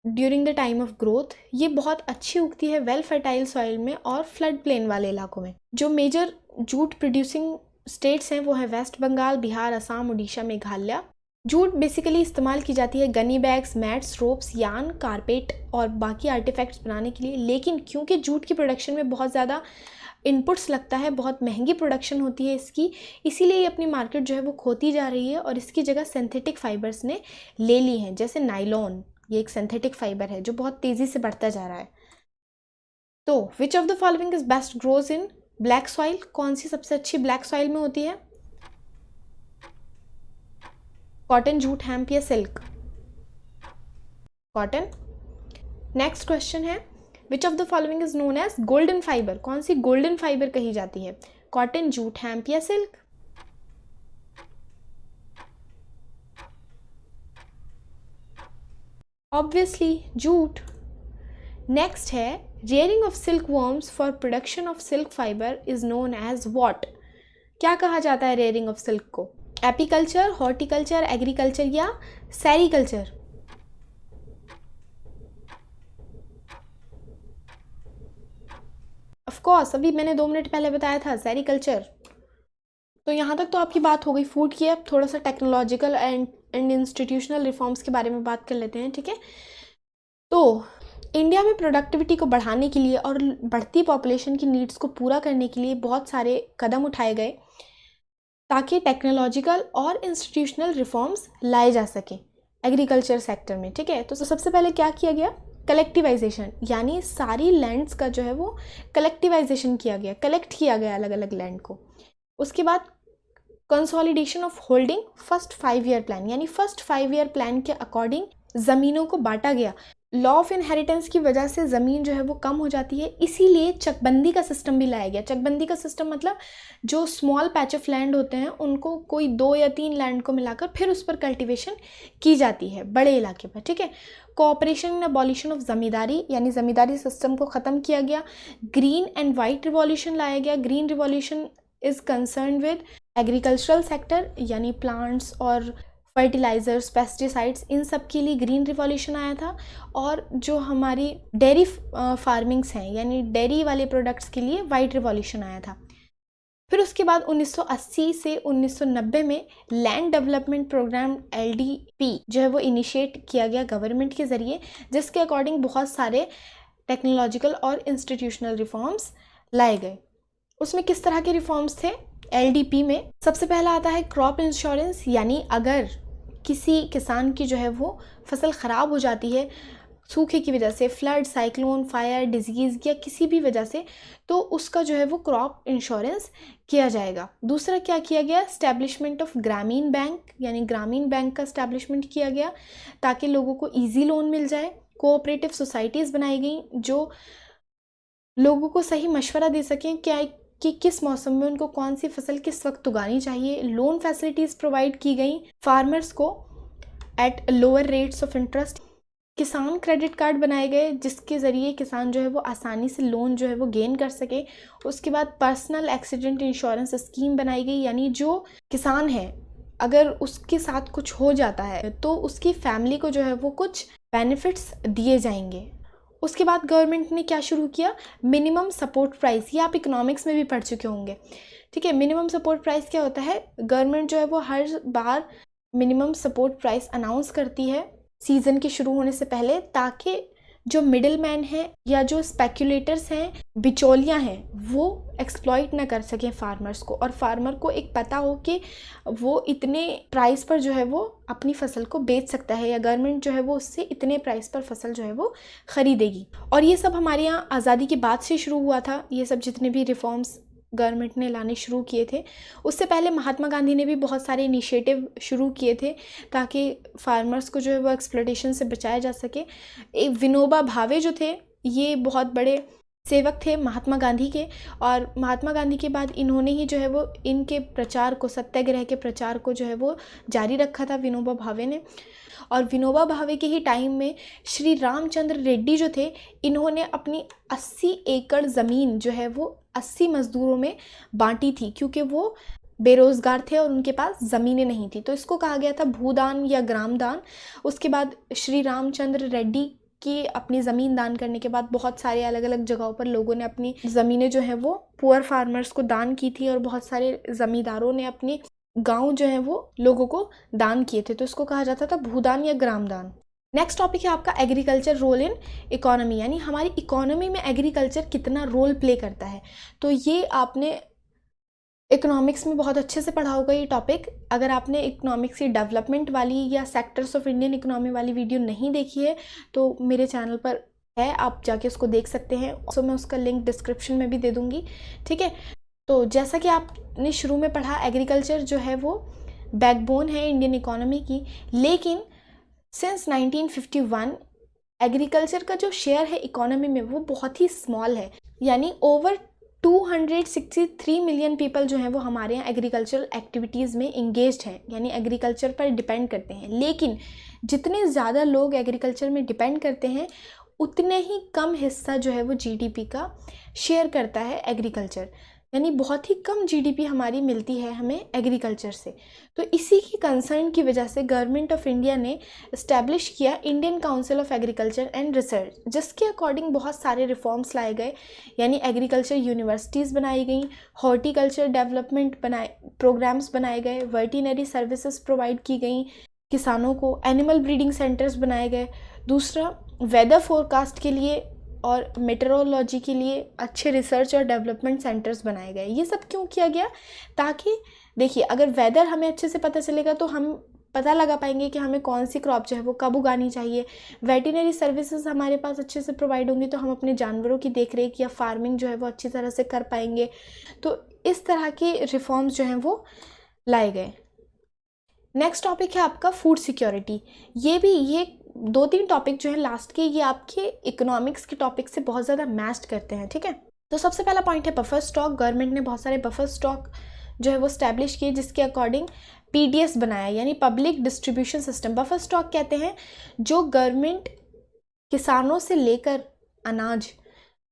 during the time of growth. ये बहुत अच्छी उगती है वेल फर्टाइल सॉइल में और फ्लड प्लेन वाले इलाकों में। जो मेजर जूट प्रोड्यूसिंग स्टेट्स हैं वो है West Bengal, Bihar, Assam, Orissa, Meghalaya. Jute basically इस्तेमाल की जाती है gunny bags, mats, ropes, yarn, carpet और बाकी आर्टिफैक्ट्स बनाने के लिए। लेकिन क्योंकि जूट की प्रोडक्शन में बहुत ज़्यादा इनपुट्स लगता है, बहुत महंगी प्रोडक्शन होती है इसकी, इसीलिए ये अपनी मार्केट जो है वो खोती जा रही है और इसकी जगह सिंथेटिक फाइबर्स ने ले ली हैं। जैसे नाइलॉन, ये एक सिंथेटिक फाइबर है जो बहुत तेज़ी से बढ़ता जा रहा है। तो which of the following is best grows in black soil? कौन सी सबसे अच्छी ब्लैक सॉइल में होती है? कॉटन, जूट, हेम्प या सिल्क? कॉटन। नेक्स्ट क्वेश्चन है which of the following is known as golden fibre? कौन सी गोल्डन फाइबर कही जाती है? कॉटन, जूट, हेम्प या सिल्क? Obviously jute. नेक्स्ट है rearing of silk worms for production of silk fibre is known as what? क्या कहा जाता है रेयरिंग ऑफ सिल्क को? एपीकल्चर, हॉर्टिकल्चर, एग्रीकल्चर या सेरीकल्चर? ऑफ कोर्स, अभी मैंने 2 मिनट पहले बताया था सेरीकल्चर। तो यहाँ तक तो आपकी बात हो गई फूड की। अब थोड़ा सा टेक्नोलॉजिकल एंड इंस्टीट्यूशनल रिफॉर्म्स के बारे में बात कर लेते हैं। ठीक है, तो इंडिया में प्रोडक्टिविटी को बढ़ाने के लिए और बढ़ती पॉपुलेशन की नीड्स को पूरा करने के लिए बहुत सारे कदम उठाए गए ताकि टेक्नोलॉजिकल और इंस्टीट्यूशनल रिफॉर्म्स लाए जा सकें एग्रीकल्चर सेक्टर में। ठीक है, तो सबसे पहले क्या किया गया? कलेक्टिवाइजेशन, यानी सारी लैंड्स का जो है वो कलेक्टिवाइजेशन किया गया, कलेक्ट किया गया अलग अलग लैंड को। उसके बाद consolidation of holding, first 5 year plan, यानी फर्स्ट 5 ईयर प्लान के अकॉर्डिंग ज़मीनों को बांटा गया। लॉ ऑफ इनहेरिटेंस की वजह से ज़मीन जो है वो कम हो जाती है, इसीलिए चकबंदी का सिस्टम भी लाया गया। चकबंदी का सिस्टम मतलब जो स्मॉल पैच ऑफ लैंड होते हैं उनको कोई 2 या 3 लैंड को मिलाकर फिर उस पर कल्टीवेशन की जाती है बड़े इलाके पर। ठीक है, कोऑपरेशन इन अबॉलिशन ऑफ ज़मींदारी, यानी ज़मींदारी सिस्टम को ख़त्म किया गया। ग्रीन एंड वाइट रिवॉल्यूशन लाया गया। Green revolution is concern with agricultural sector, यानी प्लांट्स और फर्टिलाइज़र्स, पेस्टिसाइड्स, इन सब के लिए ग्रीन रिवॉल्यूशन आया था। और जो हमारी डेयरी फार्मिंग्स हैं यानी डेयरी वाले प्रोडक्ट्स के लिए वाइट रिवॉल्यूशन आया था। फिर उसके बाद 1980 से 1990 में लैंड डेवलपमेंट प्रोग्राम LDP जो है वो इनिशिएट किया गया गवर्नमेंट के ज़रिए, जिसके अकॉर्डिंग बहुत सारे टेक्नोलॉजिकल और इंस्टीट्यूशनल रिफॉर्म्स लाए गए। उसमें किस तरह के रिफॉर्म्स थे LDP में? सबसे पहला आता है क्रॉप इंश्योरेंस, यानी अगर किसी किसान की जो है वो फसल ख़राब हो जाती है सूखे की वजह से, फ्लड, साइक्लोन, फायर, डिजीज़ या किसी भी वजह से, तो उसका जो है वो क्रॉप इंश्योरेंस किया जाएगा। दूसरा क्या किया गया? एस्टैब्लिशमेंट ऑफ ग्रामीण बैंक, यानी ग्रामीण बैंक का एस्टैब्लिशमेंट किया गया ताकि लोगों को ईजी लोन मिल जाए। कोऑपरेटिव सोसाइटीज़ बनाई गई जो लोगों को सही मशवरा दे सकें क्या कि किस मौसम में उनको कौन सी फसल किस वक्त उगानी चाहिए। लोन फैसिलिटीज़ प्रोवाइड की गई फार्मर्स को at lower rates of interest. किसान क्रेडिट कार्ड बनाए गए जिसके ज़रिए किसान जो है वो आसानी से लोन जो है वो गेन कर सके। उसके बाद पर्सनल एक्सीडेंट इंश्योरेंस स्कीम बनाई गई, यानी जो किसान है अगर उसके साथ कुछ हो जाता है तो उसकी फैमिली को जो है वो कुछ बेनिफिट्स दिए जाएंगे। उसके बाद गवर्नमेंट ने क्या शुरू किया, मिनिमम सपोर्ट प्राइस। ये आप इकोनॉमिक्स में भी पढ़ चुके होंगे, ठीक है। मिनिमम सपोर्ट प्राइस क्या होता है, गवर्नमेंट जो है वो हर बार मिनिमम सपोर्ट प्राइस अनाउंस करती है सीज़न के शुरू होने से पहले, ताकि जो मिडिल मैन हैं या जो स्पेक्यूलेटर्स हैं, बिचौलियाँ हैं, वो एक्सप्लॉइट ना कर सकें फार्मर्स को, और फार्मर को एक पता हो कि वो इतने प्राइस पर जो है वो अपनी फसल को बेच सकता है, या गवर्नमेंट जो है वो उससे इतने प्राइस पर फसल जो है वो ख़रीदेगी। और ये सब हमारे यहाँ आज़ादी के बाद से शुरू हुआ था। ये सब जितने भी रिफॉर्म्स गवर्नमेंट ने लाने शुरू किए थे, उससे पहले महात्मा गांधी ने भी बहुत सारे इनिशिएटिव शुरू किए थे ताकि फार्मर्स को जो है वो एक्सप्लॉयटेशन से बचाया जा सके। एक विनोबा भावे जो थे, ये बहुत बड़े सेवक थे महात्मा गांधी के, और महात्मा गांधी के बाद इन्होंने ही जो है वो इनके प्रचार को, सत्याग्रह के प्रचार को जो है वो जारी रखा था विनोबा भावे ने। और विनोबा भावे के ही टाइम में श्री रामचंद्र रेड्डी जो थे, इन्होंने अपनी 80 एकड़ ज़मीन जो है वो 80 मज़दूरों में बांटी थी, क्योंकि वो बेरोज़गार थे और उनके पास ज़मीनें नहीं थी, तो इसको कहा गया था भूदान या ग्राम दान। उसके बाद श्री रामचंद्र रेड्डी की अपनी ज़मीन दान करने के बाद बहुत सारे अलग अलग जगहों पर लोगों ने अपनी ज़मीनें जो है वो पुअर फार्मर्स को दान की थी, और बहुत सारे ज़मींदारों ने अपनी गांव जो है वो लोगों को दान किए थे, तो इसको कहा जाता था भूदान या ग्राम दान। नेक्स्ट टॉपिक है आपका एग्रीकल्चर रोल इन इकोनॉमी, यानी हमारी इकोनॉमी में एग्रीकल्चर कितना रोल प्ले करता है। तो ये आपने इकोनॉमिक्स में बहुत अच्छे से पढ़ा होगा ये टॉपिक। अगर आपने इकोनॉमिक्स की डेवलपमेंट वाली या सेक्टर्स ऑफ इंडियन इकोनॉमी वाली वीडियो नहीं देखी है तो मेरे चैनल पर है, आप जाके उसको देख सकते हैं। सो मैं उसका लिंक डिस्क्रिप्शन में भी दे दूँगी, ठीक है। तो जैसा कि आपने शुरू में पढ़ा, एग्रीकल्चर जो है वो बैकबोन है इंडियन इकोनॉमी की, लेकिन सिंस 1951 एग्रीकल्चर का जो शेयर है इकोनॉमी में वो बहुत ही स्मॉल है, यानी ओवर 263 मिलियन पीपल जो हैं वो हमारे यहाँ एग्रीकल्चरल एक्टिविटीज़ में इंगेज्ड हैं, यानी एग्रीकल्चर पर डिपेंड करते हैं। लेकिन जितने ज़्यादा लोग एग्रीकल्चर में डिपेंड करते हैं उतने ही कम हिस्सा जो है वो जीडीपी का शेयर करता है एग्रीकल्चर, यानी बहुत ही कम जीडीपी हमारी मिलती है हमें एग्रीकल्चर से। तो इसी की कंसर्न की वजह से गवर्नमेंट ऑफ इंडिया ने इस्टेब्लिश किया Indian council of agriculture and research, जिसके अकॉर्डिंग बहुत सारे रिफॉर्म्स लाए गए, यानी एग्रीकल्चर यूनिवर्सिटीज़ बनाई गई, हॉर्टिकल्चर डेवलपमेंट प्रोग्राम्स बनाए गए, वेटरनरी सर्विसेज प्रोवाइड की गई किसानों को, एनिमल ब्रीडिंग सेंटर्स बनाए गए। दूसरा, वेदर फोरकास्ट के लिए और मेट्रोलॉजी के लिए अच्छे रिसर्च और डेवलपमेंट सेंटर्स बनाए गए। ये सब क्यों किया गया, ताकि देखिए अगर वेदर हमें अच्छे से पता चलेगा तो हम पता लगा पाएंगे कि हमें कौन सी क्रॉप जो है वो कब उगानी चाहिए। वेटरनरी सर्विसेज हमारे पास अच्छे से प्रोवाइड होंगी तो हम अपने जानवरों की देखरेख या फार्मिंग जो है वो अच्छी तरह से कर पाएंगे। तो इस तरह के रिफॉर्म्स जो हैं वो लाए गए। नेक्स्ट टॉपिक है आपका फूड सिक्योरिटी। ये 2-3 टॉपिक जो है लास्ट के, ये आपके इकोनॉमिक्स के टॉपिक से बहुत ज़्यादा मैच करते हैं, ठीक है। तो सबसे पहला पॉइंट है बफर स्टॉक। गवर्नमेंट ने बहुत सारे बफर स्टॉक जो है वो स्टैब्लिश किए, जिसके अकॉर्डिंग पीडीएस बनाया, यानी public distribution system. Buffer stock कहते हैं जो गवर्नमेंट किसानों से लेकर अनाज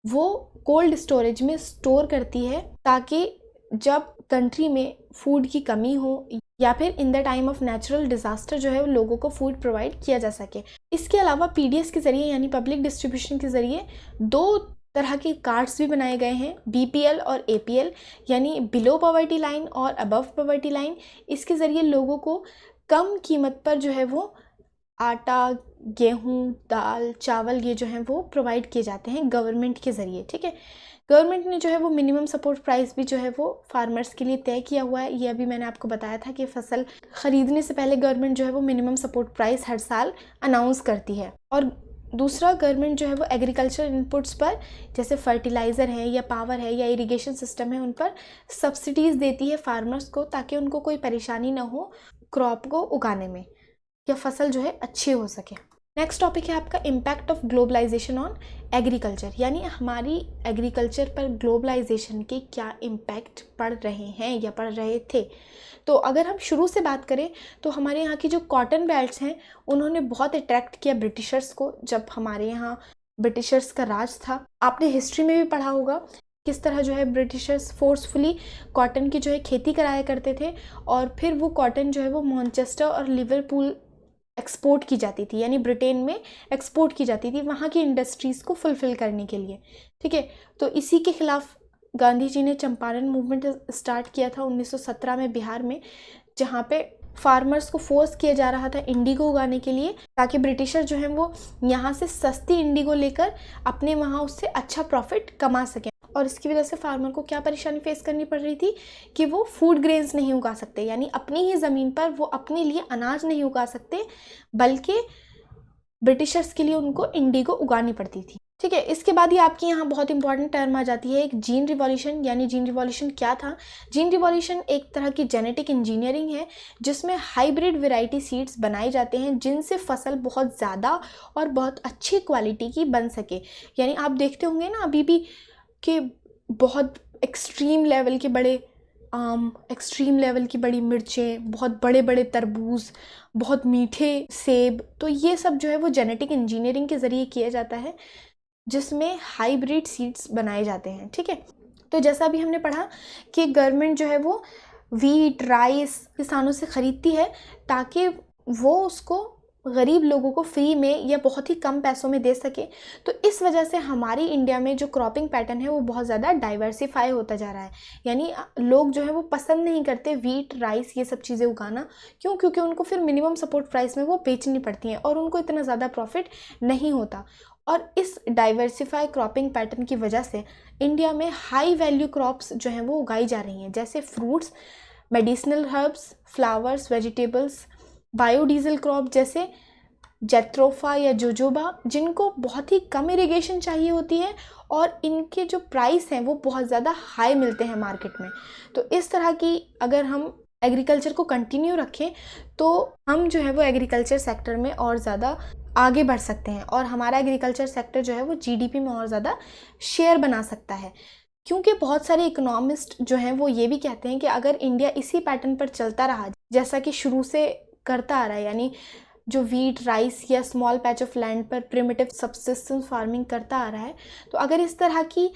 वो कोल्ड स्टोरेज में स्टोर करती है, ताकि जब कंट्री में फूड की कमी हो या फिर in the time of natural disaster जो है लोगों को फूड प्रोवाइड किया जा सके। इसके अलावा पीडीएस के ज़रिए यानी पब्लिक डिस्ट्रीब्यूशन के ज़रिए 2 तरह के कार्ड्स भी बनाए गए हैं, बीपीएल और एपीएल, यानी बिलो पॉवर्टी लाइन और अबव पॉवर्टी लाइन। इसके ज़रिए लोगों को कम कीमत पर जो है वो आटा, गेहूँ, दाल, चावल ये जो हैं वो प्रोवाइड किए जाते हैं गवर्नमेंट के ज़रिए, ठीक है। गवर्नमेंट ने जो है वो मिनिमम सपोर्ट प्राइस भी जो है वो फार्मर्स के लिए तय किया हुआ है। ये अभी मैंने आपको बताया था कि फसल ख़रीदने से पहले गवर्नमेंट जो है वो मिनिमम सपोर्ट प्राइस हर साल अनाउंस करती है। और दूसरा, गवर्नमेंट जो है वो एग्रीकल्चर इनपुट्स पर, जैसे फर्टिलाइज़र है या पावर है या इरिगेशन सिस्टम है, उन पर सब्सिडीज़ देती है फार्मर्स को, ताकि उनको कोई परेशानी ना हो क्रॉप को उगाने में, या फसल जो है अच्छी हो सके। नेक्स्ट टॉपिक है आपका impact of globalisation on agriculture, यानी हमारी एग्रीकल्चर पर ग्लोबलाइजेशन के क्या इम्पैक्ट पड़ रहे हैं या पड़ रहे थे। तो अगर हम शुरू से बात करें तो हमारे यहाँ की जो कॉटन बेल्ट्स हैं उन्होंने बहुत अट्रैक्ट किया ब्रिटिशर्स को। जब हमारे यहाँ ब्रिटिशर्स का राज था, आपने हिस्ट्री में भी पढ़ा होगा किस तरह जो है ब्रिटिशर्स फोर्सफुली कॉटन की जो है खेती कराया करते थे, और फिर वो कॉटन जो है वो मैनचेस्टर और लिवरपूल एक्सपोर्ट की जाती थी, यानी ब्रिटेन में एक्सपोर्ट की जाती थी वहाँ की इंडस्ट्रीज़ को फुलफ़िल करने के लिए। ठीक है, तो इसी के खिलाफ गांधी जी ने चंपारण मूवमेंट स्टार्ट किया था 1917 में बिहार में, जहाँ पे फार्मर्स को फोर्स किया जा रहा था इंडिगो उगाने के लिए, ताकि ब्रिटिशर जो हैं वो यहाँ से सस्ती इंडिगो लेकर अपने वहाँ उससे अच्छा प्रॉफिट कमा सकें। और इसकी वजह से फार्मर को क्या परेशानी फेस करनी पड़ रही थी कि वो फूड ग्रेन्स नहीं उगा सकते, यानी अपनी ही ज़मीन पर वो अपने लिए अनाज नहीं उगा सकते, बल्कि ब्रिटिशर्स के लिए उनको इंडिगो उगानी पड़ती थी। ठीक है, इसके बाद ही आपकी यहाँ बहुत इंपॉर्टेंट टर्म आ जाती है एक जीन रिवॉल्यूशन। यानी जीन रिवॉल्यूशन क्या था? जीन रिवॉल्यूशन एक तरह की जेनेटिक इंजीनियरिंग है जिसमें हाइब्रिड वैरायटी सीड्स बनाए जाते हैं जिनसे फसल बहुत ज़्यादा और बहुत अच्छी क्वालिटी की बन सके। यानी आप देखते होंगे ना अभी भी कि बहुत एक्सट्रीम लेवल के बड़े आम, एक्सट्रीम लेवल की बड़ी मिर्चें, बहुत बड़े बड़े तरबूज, बहुत मीठे सेब, तो ये सब जो है वो जेनेटिक इंजीनियरिंग के ज़रिए किया जाता है जिसमें हाइब्रिड सीड्स बनाए जाते हैं। ठीक है, तो जैसा भी हमने पढ़ा कि गवर्नमेंट जो है वो वीट राइस किसानों से ख़रीदती है ताकि वो उसको गरीब लोगों को फ्री में या बहुत ही कम पैसों में दे सके। तो इस वजह से हमारी इंडिया में जो क्रॉपिंग पैटर्न है वो बहुत ज़्यादा डाइवर्सिफाई होता जा रहा है। यानी लोग जो है वो पसंद नहीं करते वीट राइस ये सब चीज़ें उगाना। क्यों? क्योंकि उनको फिर मिनिमम सपोर्ट प्राइस में वो बेचनी पड़ती हैं और उनको इतना ज़्यादा प्रॉफिट नहीं होता। और इस डाइवर्सिफाई क्रॉपिंग पैटर्न की वजह से इंडिया में हाई वैल्यू क्रॉप्स जो हैं वो उगाई जा रही हैं, जैसे fruits, medicinal herbs, flowers, vegetables, biodiesel crop जैसे जेट्रोफा या जोजोबा, जिनको बहुत ही कम इरिगेशन चाहिए होती है और इनके जो प्राइस हैं वो बहुत ज़्यादा हाई मिलते हैं मार्केट में। तो इस तरह की अगर हम एग्रीकल्चर को कंटिन्यू रखें तो हम जो है वो एग्रीकल्चर सेक्टर में और ज़्यादा आगे बढ़ सकते हैं और हमारा एग्रीकल्चर सेक्टर जो है वो जीडीपी में और ज़्यादा शेयर बना सकता है। क्योंकि बहुत सारे इकोनॉमिस्ट जो हैं वो ये भी कहते हैं कि अगर इंडिया इसी पैटर्न पर चलता रहा जैसा कि शुरू से करता आ रहा है, यानी जो वीट राइस या स्मॉल पैच ऑफ लैंड पर प्रिमिटिव सब्सिस्टेंस फार्मिंग करता आ रहा है, तो अगर इस तरह की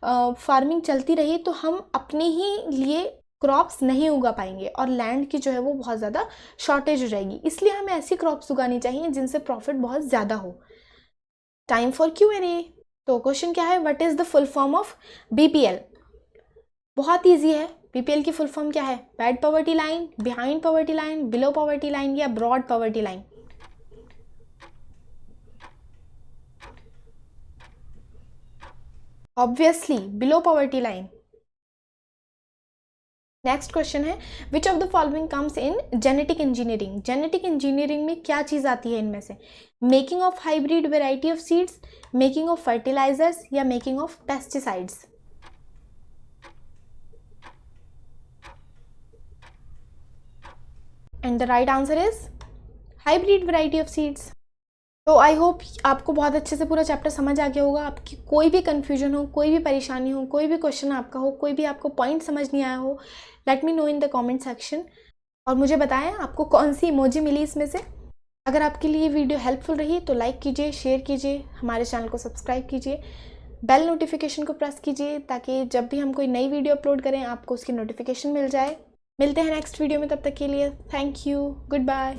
फार्मिंग चलती रही तो हम अपने ही लिए क्रॉप्स नहीं उगा पाएंगे और लैंड की जो है वो बहुत ज़्यादा शॉर्टेज हो जाएगी। इसलिए हमें ऐसी क्रॉप्स उगानी चाहिए जिनसे प्रॉफिट बहुत ज़्यादा हो। Time for Q&A। तो क्वेश्चन क्या है? What is the full form of BPL? बहुत ईजी है। BPL की फुल फॉर्म क्या है? Bad poverty line, behind poverty line, below poverty line या broad poverty line? Obviously below poverty line. Next question है which of the following comes in genetic engineering? Genetic engineering में क्या चीज़ आती है इनमें से? Making of hybrid variety of seeds, making of fertilisers या making of pesticides? And the right answer is hybrid variety of seeds. तो आई होप आपको बहुत अच्छे से पूरा चैप्टर समझ आ गया होगा। आपकी कोई भी कन्फ्यूजन हो, कोई भी परेशानी हो, कोई भी क्वेश्चन आपका हो, कोई भी आपको पॉइंट समझ नहीं आया हो, let me know in the comment section और मुझे बताएं आपको कौन सी इमोजी मिली इसमें से। अगर आपके लिए वीडियो हेल्पफुल रही तो लाइक कीजिए, शेयर कीजिए, हमारे चैनल को सब्सक्राइब कीजिए, बेल नोटिफिकेशन को प्रेस कीजिए ताकि जब भी हम कोई नई वीडियो अपलोड करें आपको उसकी नोटिफिकेशन मिल जाए। मिलते हैं नेक्स्ट वीडियो में, तब तक के लिए थैंक यू, गुड बाय।